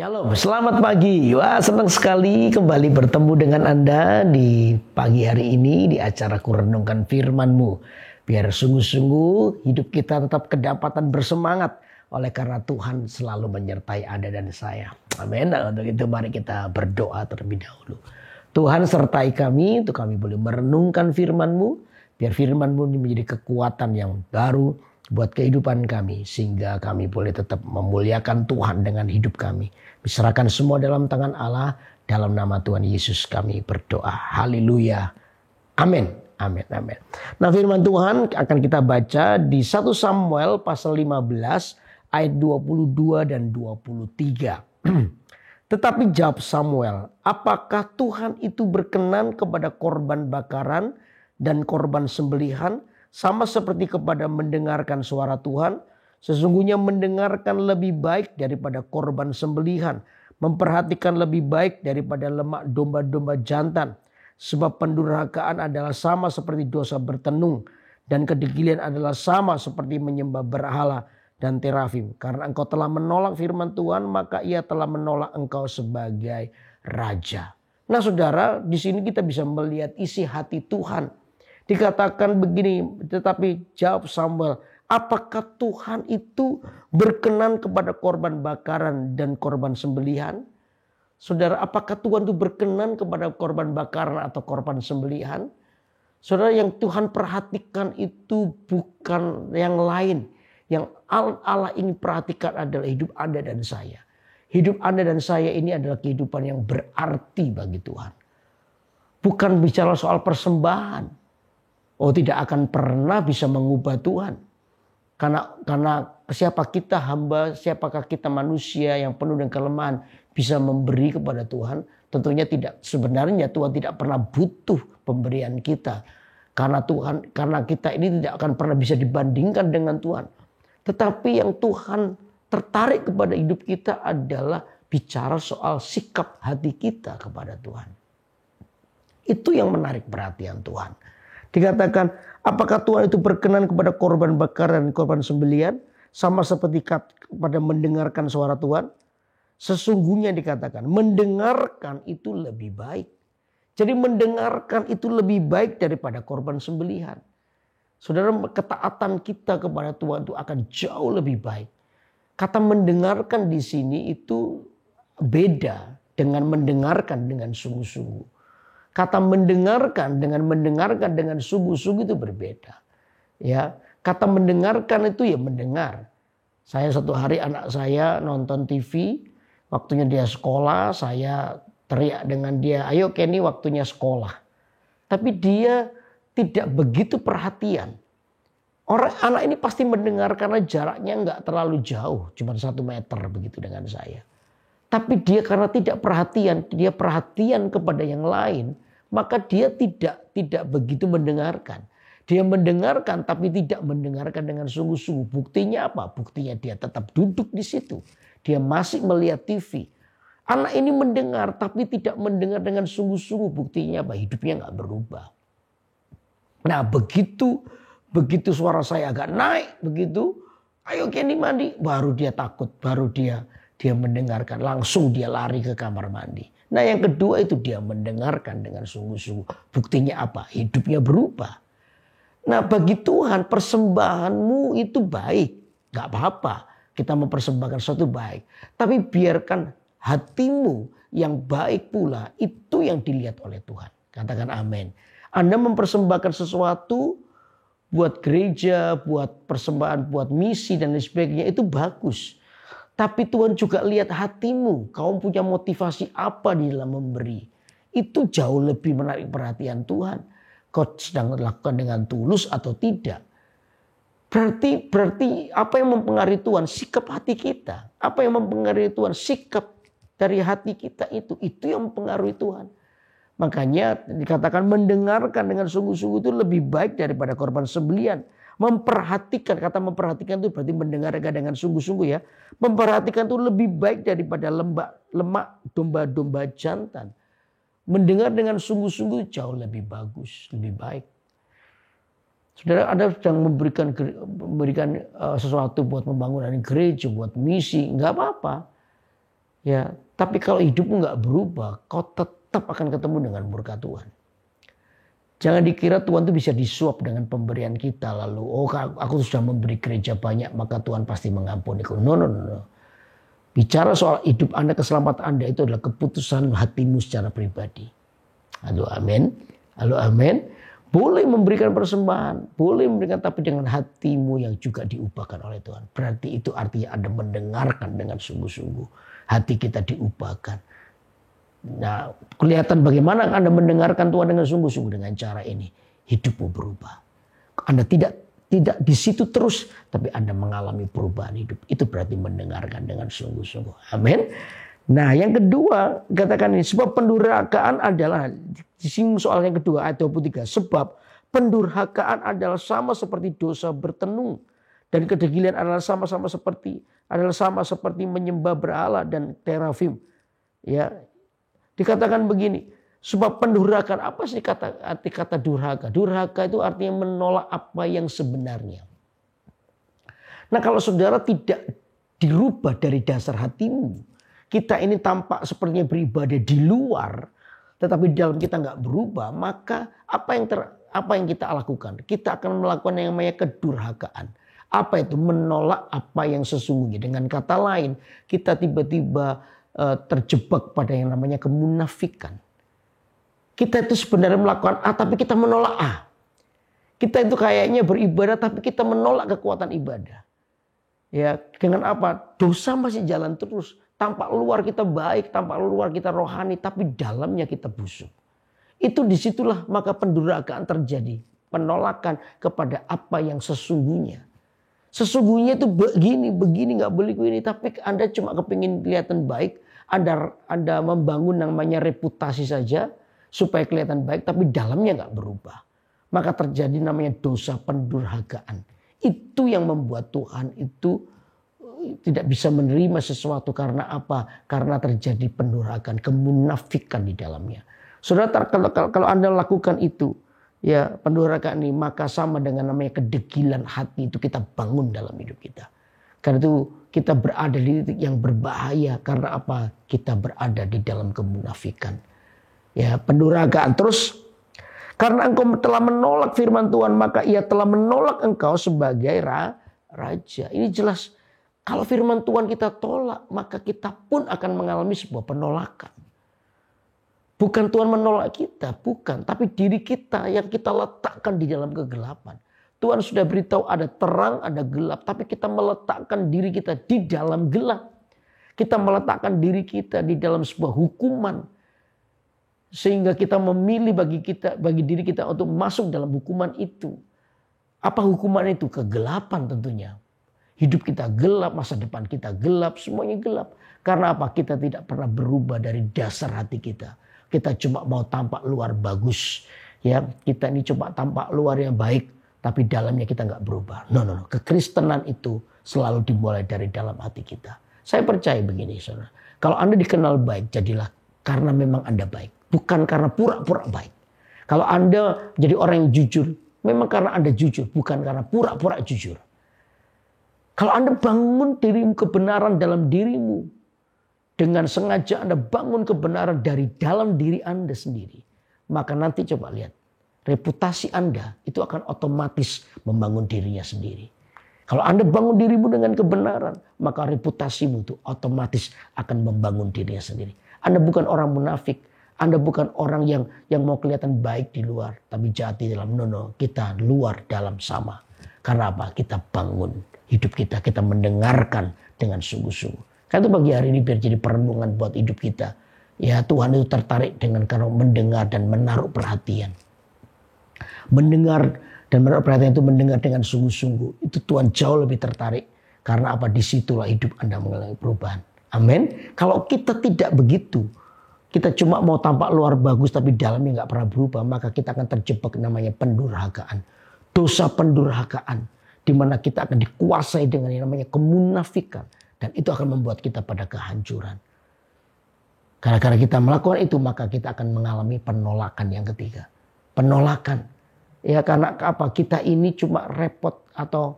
Shalom, selamat pagi. Wah, senang sekali kembali bertemu dengan Anda di pagi hari ini di acara Kurenungkan Firman-Mu. Biar sungguh-sungguh hidup kita tetap kedapatan bersemangat oleh karena Tuhan selalu menyertai Anda dan saya. Amin. Nah, untuk itu mari kita berdoa terlebih dahulu. Tuhan sertai kami untuk kami boleh merenungkan Firman-Mu. Biar Firman-Mu ini menjadi kekuatan yang baru buat kehidupan kami, sehingga kami boleh tetap memuliakan Tuhan dengan hidup kami. Diserahkan semua dalam tangan Allah, dalam nama Tuhan Yesus kami berdoa. Haleluya. Amin. Amin. Amin. Nah, firman Tuhan akan kita baca di 1 Samuel pasal 15 ayat 22 dan 23. Tetapi jawab Samuel, apakah Tuhan itu berkenan kepada korban bakaran dan korban sembelihan sama seperti kepada mendengarkan suara Tuhan? Sesungguhnya mendengarkan lebih baik daripada korban sembelihan, memperhatikan lebih baik daripada lemak domba-domba jantan. Sebab pendurhakaan adalah sama seperti dosa bertenung, dan kedegilan adalah sama seperti menyembah berhala dan terafim. Karena engkau telah menolak firman Tuhan, maka ia telah menolak engkau sebagai raja. Nah saudara, di sini kita bisa melihat isi hati Tuhan. Dikatakan begini, tetapi jawab Samuel, apakah Tuhan itu berkenan kepada korban bakaran dan korban sembelihan? Saudara, apakah Tuhan itu berkenan kepada korban bakaran atau korban sembelihan? Saudara, yang Tuhan perhatikan itu bukan yang lain. Yang Allah ingin perhatikan adalah hidup Anda dan saya. Hidup Anda dan saya ini adalah kehidupan yang berarti bagi Tuhan. Bukan bicara soal persembahan. Oh, tidak akan pernah bisa mengubah Tuhan. Karena siapa kita hamba, siapakah kita manusia yang penuh dengan kelemahan bisa memberi kepada Tuhan? Tentunya tidak. Sebenarnya Tuhan tidak pernah butuh pemberian kita. Karena kita ini tidak akan pernah bisa dibandingkan dengan Tuhan. Tetapi yang Tuhan tertarik kepada hidup kita adalah bicara soal sikap hati kita kepada Tuhan. Itu yang menarik perhatian Tuhan. Dikatakan, apakah Tuhan itu berkenan kepada korban bakaran dan korban sembelihan? Sama seperti kepada mendengarkan suara Tuhan? Sesungguhnya dikatakan, mendengarkan itu lebih baik. Jadi mendengarkan itu lebih baik daripada korban sembelihan. Saudara, ketaatan kita kepada Tuhan itu akan jauh lebih baik. Kata mendengarkan di sini itu beda dengan mendengarkan dengan sungguh-sungguh. Kata mendengarkan dengan sungguh-sungguh itu berbeda. Ya, kata mendengarkan itu ya mendengar. Saya satu hari anak saya nonton TV, waktunya dia sekolah, saya teriak dengan dia, "Ayo Kenny, waktunya sekolah." Tapi dia tidak begitu perhatian. Anak ini pasti mendengar karena jaraknya nggak terlalu jauh, cuma 1 meter begitu dengan saya. Tapi dia karena tidak perhatian, dia perhatian kepada yang lain, maka dia tidak begitu mendengarkan. Dia mendengarkan tapi tidak mendengarkan dengan sungguh-sungguh. Buktinya apa? Buktinya dia tetap duduk di situ. Dia masih melihat TV. Anak ini mendengar tapi tidak mendengar dengan sungguh-sungguh. Buktinya apa? Hidupnya nggak berubah. Nah begitu suara saya agak naik begitu, "Ayo Kenny mandi." Baru dia takut, baru dia mendengarkan, langsung dia lari ke kamar mandi. Nah yang kedua itu dia mendengarkan dengan sungguh-sungguh. Buktinya apa? Hidupnya berubah. Nah bagi Tuhan persembahanmu itu baik. Gak apa-apa kita mempersembahkan sesuatu baik. Tapi biarkan hatimu yang baik pula itu yang dilihat oleh Tuhan. Katakan amin. Anda mempersembahkan sesuatu buat gereja, buat persembahan, buat misi dan lain sebagainya itu bagus. Tapi Tuhan juga lihat hatimu. Kau punya motivasi apa di dalam memberi. Itu jauh lebih menarik perhatian Tuhan. Kau sedang melakukan dengan tulus atau tidak. Berarti apa yang mempengaruhi Tuhan? Sikap hati kita. Apa yang mempengaruhi Tuhan? Sikap dari hati kita itu. Itu yang mempengaruhi Tuhan. Makanya dikatakan mendengarkan dengan sungguh-sungguh itu lebih baik daripada korban sembelihan. Memperhatikan, kata memperhatikan itu berarti mendengarkan dengan sungguh-sungguh ya. Memperhatikan itu lebih baik daripada lemak domba-domba jantan. Mendengar dengan sungguh-sungguh jauh lebih bagus, lebih baik. Saudara, Anda sedang memberikan sesuatu buat pembangunan gereja, buat misi, nggak apa-apa. Ya, tapi kalau hidupmu nggak berubah, kau tetap akan ketemu dengan murka Tuhan. Jangan dikira Tuhan itu bisa disuap dengan pemberian kita lalu, oh aku sudah memberi gereja banyak maka Tuhan pasti mengampuni. No, no, no, no. Bicara soal hidup Anda, keselamatan Anda itu adalah keputusan hatimu secara pribadi. Halo amin. Halo amin. Boleh memberikan persembahan, boleh memberikan, tapi dengan hatimu yang juga diubahkan oleh Tuhan. Berarti itu artinya Anda mendengarkan dengan sungguh-sungguh. Hati kita diubahkan. Nah, kelihatan bagaimana Anda mendengarkan Tuhan dengan sungguh-sungguh dengan cara ini. Hidupmu berubah. Anda tidak di situ terus, tapi Anda mengalami perubahan hidup. Itu berarti mendengarkan dengan sungguh-sungguh. Amin. Nah, yang kedua, katakan ini, sebab pendurhakaan adalah, disinggung soal yang kedua ayat 23. Sebab pendurhakaan adalah sama seperti dosa bertenung. Dan kedegilan adalah sama seperti menyembah berhala dan terafim. Ya, dikatakan begini, sebab pendurhakaan, apa sih arti kata durhaka? Durhaka itu artinya menolak apa yang sebenarnya. Nah, kalau saudara tidak dirubah dari dasar hatimu, kita ini tampak sepertinya beribadah di luar, tetapi di dalam kita nggak berubah, maka apa yang kita lakukan? Kita akan melakukan yang namanya kedurhakaan. Apa itu? Menolak apa yang sesungguhnya. Dengan kata lain, kita tiba-tiba terjebak pada yang namanya kemunafikan. Kita itu sebenarnya melakukan A, tapi kita menolak A. Kita itu kayaknya beribadah, tapi kita menolak kekuatan ibadah. Ya, dengan apa? Dosa masih jalan terus. Tampak luar kita baik, tampak luar kita rohani, tapi dalamnya kita busuk. Itu disitulah maka pendurhakaan terjadi. Penolakan kepada apa yang sesungguhnya. Sesungguhnya itu begini nggak boleh ini, tapi Anda cuma kepingin kelihatan baik, Anda membangun namanya reputasi saja supaya kelihatan baik, tapi dalamnya nggak berubah. Maka terjadi namanya dosa pendurhakaan. Itu yang membuat Tuhan itu tidak bisa menerima sesuatu karena apa? Karena terjadi pendurhakaan, kemunafikan di dalamnya. Saudara, kalau Anda lakukan itu, ya pendurhakaan ini, maka sama dengan namanya kedegilan hati itu kita bangun dalam hidup kita. Karena itu kita berada di titik yang berbahaya. Karena apa? Kita berada di dalam kemunafikan. Ya, pendurhakaan. Terus, karena engkau telah menolak firman Tuhan, maka ia telah menolak engkau sebagai raja. Ini jelas, kalau firman Tuhan kita tolak, maka kita pun akan mengalami sebuah penolakan. Bukan Tuhan menolak kita, bukan. Tapi diri kita yang kita letakkan di dalam kegelapan. Tuhan sudah beritahu ada terang, ada gelap. Tapi kita meletakkan diri kita di dalam gelap. Kita meletakkan diri kita di dalam sebuah hukuman. Sehingga kita memilih bagi diri kita untuk masuk dalam hukuman itu. Apa hukuman itu? Kegelapan tentunya. Hidup kita gelap, masa depan kita gelap, semuanya gelap. Karena apa? Kita tidak pernah berubah dari dasar hati kita. Kita cuma mau tampak luar bagus. Ya, kita ini cuma tampak luar yang baik. Tapi dalamnya kita nggak berubah. No. Kekristenan itu selalu dimulai dari dalam hati kita. Saya percaya begini, saudara. Kalau Anda dikenal baik, jadilah karena memang Anda baik. Bukan karena pura-pura baik. Kalau Anda jadi orang yang jujur, memang karena Anda jujur. Bukan karena pura-pura jujur. Kalau Anda bangun dirimu kebenaran dalam dirimu, dengan sengaja Anda bangun kebenaran dari dalam diri Anda sendiri. Maka nanti coba lihat. Reputasi Anda itu akan otomatis membangun dirinya sendiri. Kalau Anda bangun dirimu dengan kebenaran, maka reputasimu itu otomatis akan membangun dirinya sendiri. Anda bukan orang munafik. Anda bukan orang yang mau kelihatan baik di luar. Tapi jahat di dalam. No. Kita luar dalam sama. Karena apa? Kita bangun hidup kita. Kita mendengarkan dengan sungguh-sungguh. Karena itu bagi hari ini biar jadi perenungan buat hidup kita. Ya, Tuhan itu tertarik dengan karena mendengar dan menaruh perhatian. Mendengar dan menaruh perhatian itu mendengar dengan sungguh-sungguh. Itu Tuhan jauh lebih tertarik. Karena apa? Disitulah hidup Anda mengalami perubahan. Amin. Kalau kita tidak begitu, kita cuma mau tampak luar bagus tapi dalamnya nggak pernah berubah, maka kita akan terjebak namanya pendurhakaan. Dosa pendurhakaan. Di mana kita akan dikuasai dengan yang namanya kemunafikan. Dan itu akan membuat kita pada kehancuran. Karena kita melakukan itu, maka kita akan mengalami penolakan yang ketiga. Penolakan. Ya, karena apa? Kita ini cuma repot atau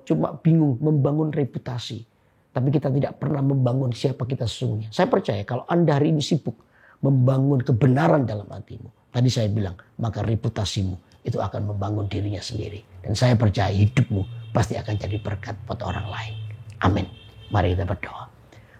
cuma bingung membangun reputasi. tapi kita tidak pernah membangun siapa kita sesungguhnya. Saya percaya kalau Anda hari ini sibuk membangun kebenaran dalam hatimu, tadi saya bilang, maka reputasimu itu akan membangun dirinya sendiri. Dan saya percaya hidupmu pasti akan jadi berkat buat orang lain. Amin. Mari kita berdoa.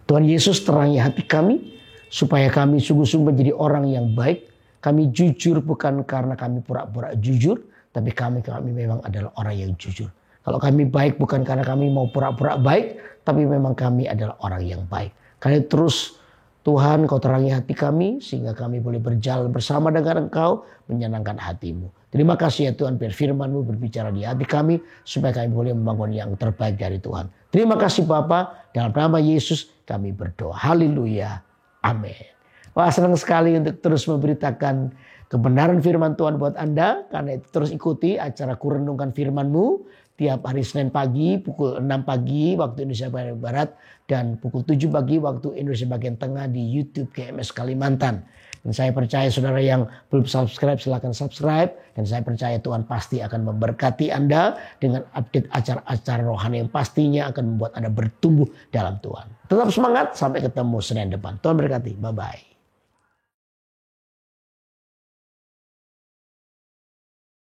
Tuhan Yesus, terangi hati kami supaya kami sungguh-sungguh menjadi orang yang baik. Kami jujur bukan karena kami pura-pura jujur, tapi kami memang adalah orang yang jujur. Kalau kami baik bukan karena kami mau pura-pura baik, tapi memang kami adalah orang yang baik. Karena terus Tuhan, Kau terangi hati kami sehingga kami boleh berjalan bersama dengan Engkau menyenangkan hatimu. Terima kasih ya Tuhan, biar firman-Mu berbicara di hati kami supaya kami boleh membangun yang terbaik dari Tuhan. Terima kasih Bapa, dalam nama Yesus kami berdoa. Haleluya. Amin. Wah, senang sekali untuk terus memberitakan kebenaran firman Tuhan buat Anda. Karena itu terus ikuti acara Kurenungkan Firman-Mu tiap hari Senin pagi pukul 6 pagi waktu Indonesia Barat dan pukul 7 pagi waktu Indonesia bagian tengah di YouTube GMS Kalimantan. Dan saya percaya saudara yang belum subscribe silahkan subscribe. Dan saya percaya Tuhan pasti akan memberkati Anda dengan update acara-acara rohani yang pastinya akan membuat Anda bertumbuh dalam Tuhan. Tetap semangat, sampai ketemu Senin depan. Tuhan berkati, bye-bye.